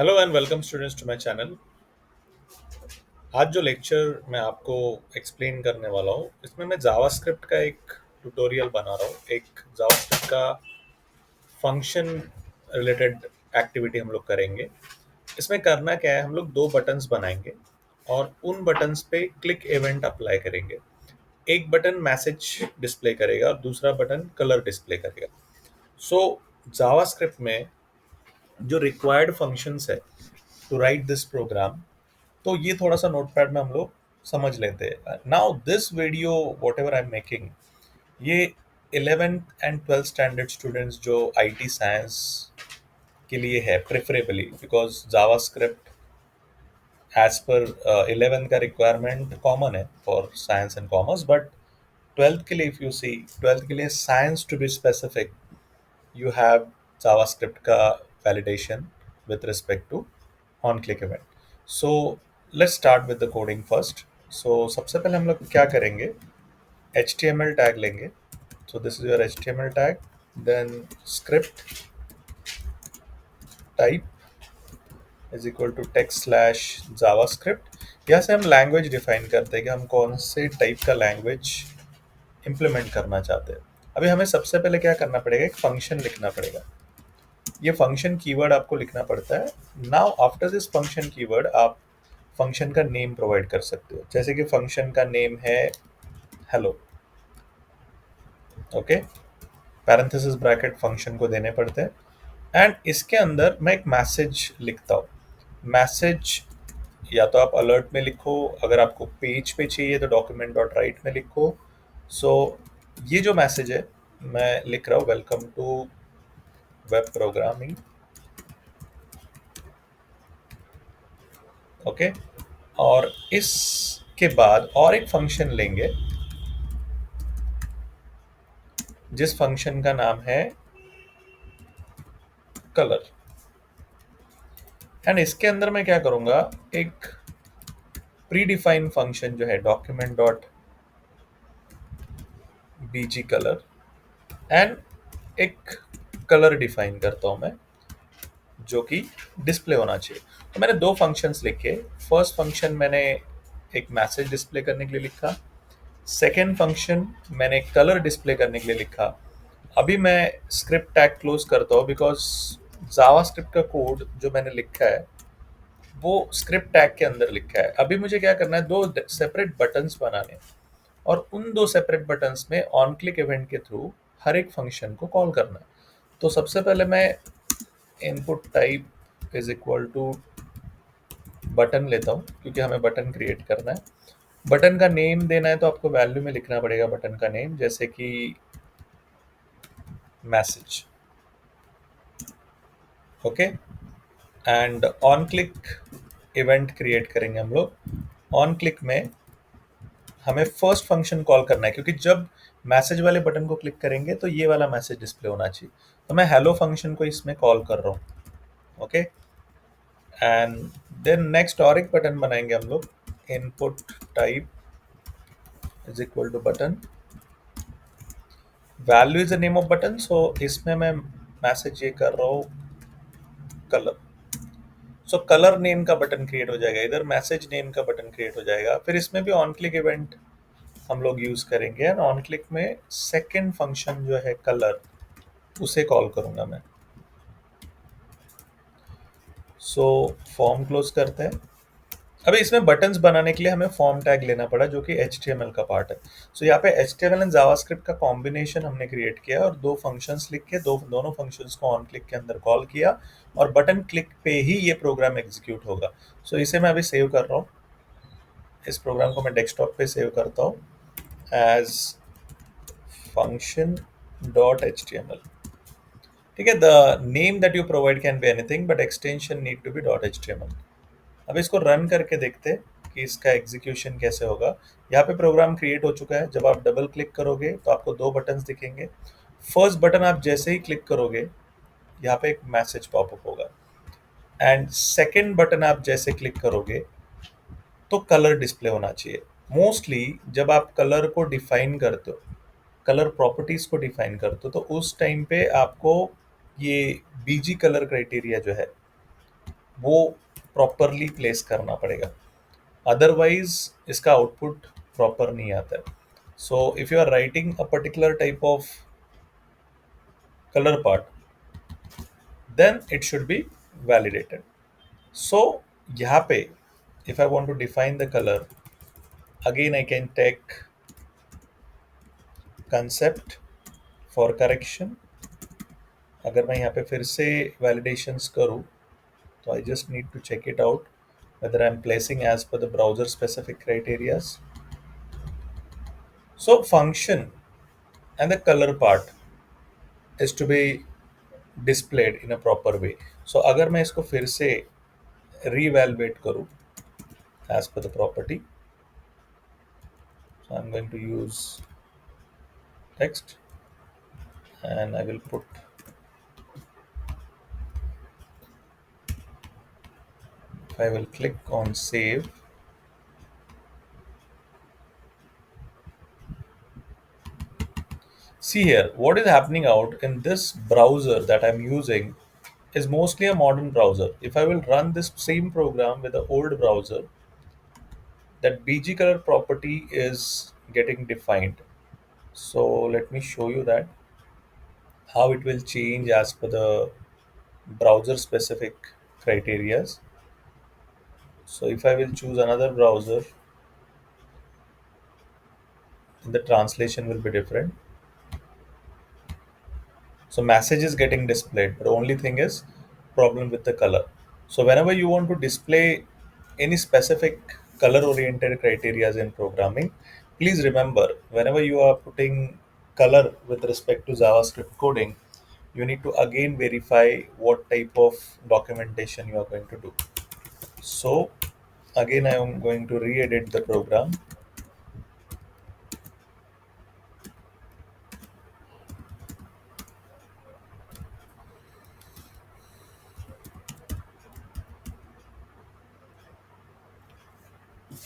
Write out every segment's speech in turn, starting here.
Hello and welcome students to my channel. आज जो lecture मैं आपको एक्सप्लेन करने वाला हूँ इसमें मैं जावास्क्रिप्ट का एक ट्यूटोरियल बना रहा हूँ। एक जावास्क्रिप्ट का फंक्शन रिलेटेड एक्टिविटी हम लोग करेंगे। इसमें करना क्या है, हम लोग दो बटन्स बनाएंगे और उन बटन्स पे क्लिक इवेंट अप्लाई करेंगे। एक बटन मैसेज डिस्प्ले करेगा और दूसरा बटन कलर डिस्प्ले करेगा। सो जावास्क्रिप्ट में जो रिक्वायर्ड फंक्शंस है टू राइट दिस प्रोग्राम, तो ये थोड़ा सा नोटपैड में हम लोग समझ लेते हैं। Now this video what ever I am making, ये 11th and 12th standard students जो आईटी साइंस के लिए है प्रेफरेबली, बिकॉज जावास्क्रिप्ट एज पर 11th का रिक्वायरमेंट कॉमन है for science and commerce, but 12th के लिए, इफ यू सी 12th के लिए science to be specific, you have JavaScript का validation with respect to on-click event. So let's start with the coding first. So सबसे पहले हम लोग क्या करेंगे, HTML tag लेंगे. So this is your HTML tag. Then script type is equal to text slash JavaScript. यहाँ से हम लैंग्वेज डिफाइन करते हैं कि हम कौन से टाइप का लैंग्वेज इम्प्लीमेंट करना चाहते हैं। अभी हमें सबसे पहले क्या करना पड़ेगा, एक फंक्शन लिखना पड़ेगा। ये फंक्शन कीवर्ड आपको लिखना पड़ता है। Now after this function keyword आप फंक्शन का नेम प्रोवाइड कर सकते हो, जैसे कि फंक्शन का नेम है hello. Okay, parenthesis bracket function को देने पड़ते हैं एंड इसके अंदर मैं एक मैसेज लिखता हूँ। मैसेज या तो आप अलर्ट में लिखो, अगर आपको पेज पे चाहिए तो डॉक्यूमेंट डॉट राइट में लिखो। सो ये जो मैसेज है मैं लिख रहा हूँ, welcome to web programming. Okay, और इसके बाद और एक फंक्शन लेंगे जिस फंक्शन का नाम है कलर। एंड इसके अंदर मैं क्या करूंगा, एक प्री डिफाइंड फंक्शन जो है document dot BG colour, and एक कलर डिफाइन करता हूं मैं जो कि डिस्प्ले होना चाहिए। तो मैंने दो फंक्शंस लिखे। फर्स्ट फंक्शन मैंने एक मैसेज डिस्प्ले करने के लिए लिखा, सेकेंड फंक्शन मैंने कलर डिस्प्ले करने के लिए लिखा। अभी मैं स्क्रिप्ट टैग क्लोज करता हूँ बिकॉज जावास्क्रिप्ट का कोड जो मैंने लिखा है वो स्क्रिप्ट टैग के अंदर लिखा है। अभी मुझे क्या करना है, दो सेपरेट बटन्स बनाने हैं और उन दो सेपरेट बटन्स में ऑन क्लिक इवेंट के थ्रू हर एक फंक्शन को कॉल करना है। तो सबसे पहले मैं input type is equal to button लेता हूँ क्योंकि हमें बटन क्रिएट करना है। बटन का नेम देना है तो आपको वैल्यू में लिखना पड़ेगा बटन का नेम, जैसे कि message. Okay, and on click event create करेंगे हम लोग। ऑन क्लिक में हमें फर्स्ट फंक्शन कॉल करना है क्योंकि जब मैसेज वाले बटन को क्लिक करेंगे तो ये वाला मैसेज डिस्प्ले होना चाहिए। तो मैं हेलो फंक्शन को इसमें कॉल कर रहा हूँ। ओके, एंड देन नेक्स्ट और एक बटन बनाएंगे हम लोग, input type is equal to button, value is the name of button. So इसमें मैं मैसेज ये कर रहा हूँ कलर। सो कलर नेम का बटन क्रिएट हो जाएगा, इधर मैसेज नेम का बटन क्रिएट हो जाएगा। फिर इसमें भी ऑन क्लिक इवेंट हम लोग यूज करेंगे एंड ऑन क्लिक में सेकंड फंक्शन जो है कलर उसे कॉल करूंगा मैं। सो फॉर्म क्लोज करते हैं। अभी इसमें बटन्स बनाने के लिए हमें फॉर्म टैग लेना पड़ा जो कि HTML का पार्ट है। सो यहाँ पे HTML एंड जावास्क्रिप्ट का कॉम्बिनेशन हमने क्रिएट किया और दो फंक्शंस लिख के दोनों फंक्शंस को ऑन क्लिक के अंदर कॉल किया और बटन क्लिक पे ही ये प्रोग्राम एग्जीक्यूट होगा। सो इसे मैं अभी सेव कर रहा हूँ। इस प्रोग्राम को मैं डेस्कटॉप पे सेव करता हूँ एज function.html। ठीक है, the name that you provide can be anything but extension need to be .html। अब इसको रन करके देखते हैं कि इसका एग्जीक्यूशन कैसे होगा। यहाँ पे प्रोग्राम क्रिएट हो चुका है। जब आप डबल क्लिक करोगे तो आपको दो बटन्स दिखेंगे। फर्स्ट बटन आप जैसे ही क्लिक करोगे यहाँ पे एक मैसेज पॉपअप होगा एंड सेकंड बटन आप जैसे क्लिक करोगे तो कलर डिस्प्ले होना चाहिए। मोस्टली जब आप कलर को डिफाइन करते हो, कलर प्रॉपर्टीज को डिफाइन करते हो, तो उस टाइम पे आपको ये बीजी कलर क्राइटेरिया जो है वो प्रॉपरली प्लेस करना पड़ेगा, अदरवाइज इसका आउटपुट प्रॉपर नहीं आता है. So if you are writing a particular type of color part, then it should be validated. So यहाँ पे if I want to define the color, again I can take concept for correction. अगर मैं यहाँ पे फिर से validations करूँ, तो I just need to check it out whether I'm placing as per the browser specific criteria. So function and the color part is to be displayed in a proper way. So अगर मैं इसको फिर से reevaluate करूँ as per the property, so I'm going to use text and I will put, if I will click on save, see here what is happening out in this browser that I'm using is mostly a modern browser. If I will run this same program with the old browser, that BG color property is getting defined. So let me show you that how it will change as per the browser specific criteria. So if I will choose another browser, the translation will be different. So message is getting displayed, but only thing is problem with the color. So whenever you want to display any specific color oriented criteria in programming, please remember whenever you are putting color with respect to JavaScript coding, you need to again verify what type of documentation you are going to do. So again I am going to re-edit the program.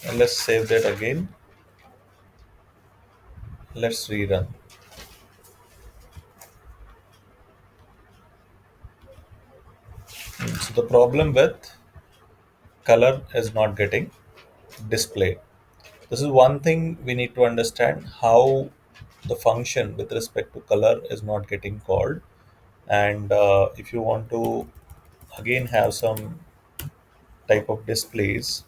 And let's save that again. Let's rerun. So the problem with color is not getting displayed. This is one thing we need to understand, how the function with respect to color is not getting called. And if you want to again have some type of displays,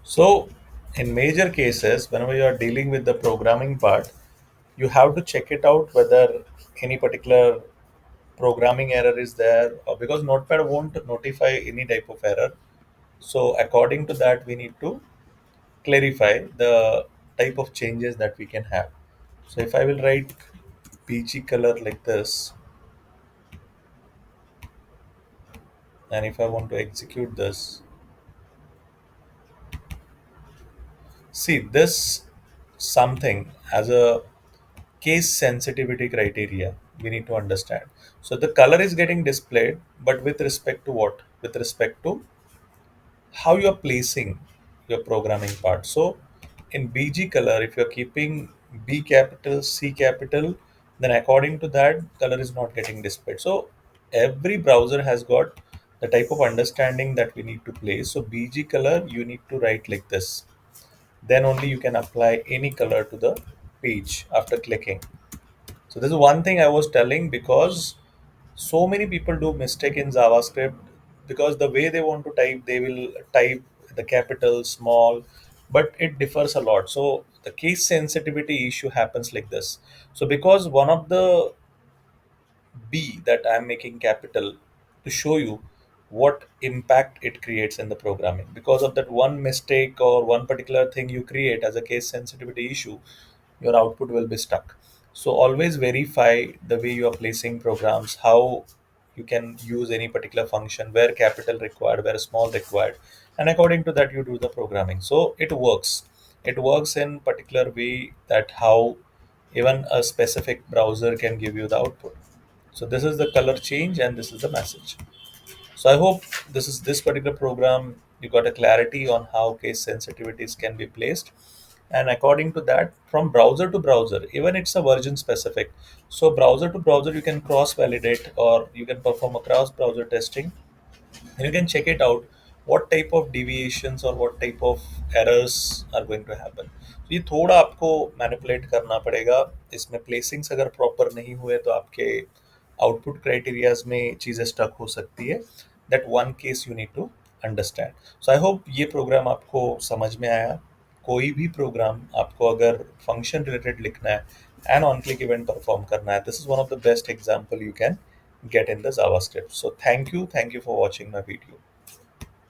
so in major cases, whenever you are dealing with the programming part, you have to check it out whether any particular programming error is there, or because Notepad won't notify any type of error. So according to that, we need to clarify the type of changes that we can have. So if I will write PG color like this, and if I want to execute this, see this something as a case sensitivity criteria we need to understand. So the color is getting displayed, but with respect to what? With respect to how you are placing your programming part. So in BG color, if you're keeping B capital, C capital, then according to that, color is not getting displayed. So every browser has got the type of understanding that we need to place. So BG color, you need to write like this. Then only you can apply any color to the page after clicking. So this is one thing I was telling, because so many people do mistake in JavaScript, because the way they want to type, they will type the capital small, but it differs a lot. So the case sensitivity issue happens like this. So because one of the B that I'm making capital, to show you what impact it creates in the programming, because of that one mistake or one particular thing you create as a case sensitivity issue, your output will be stuck. So always verify the way you are placing programs, how you can use any particular function, where capital required, where small required, and according to that you do the programming. So it works in particular way that how even a specific browser can give you the output. So this is the color change and this is the message. So I hope this particular program you got a clarity on how case sensitivities can be placed. And according to that, from browser to browser, even it's a version specific. So browser to browser, you can cross validate or you can perform a cross browser testing, and you can check it out what type of deviations or what type of errors are going to happen. तो ये थोड़ा आपको manipulate करना पड़ेगा, इसमें प्लेसिंग्स अगर proper नहीं हुए तो आपके आउटपुट क्राइटेरियाज में चीज़ें स्टक हो सकती है. That one case you need to understand. So I hope ये प्रोग्राम आपको समझ में आया. कोई भी प्रोग्राम आपको अगर फंक्शन रिलेटेड लिखना है and on click event perform करना है, this is one of the best example you can get in the JavaScript. So thank you for watching my video.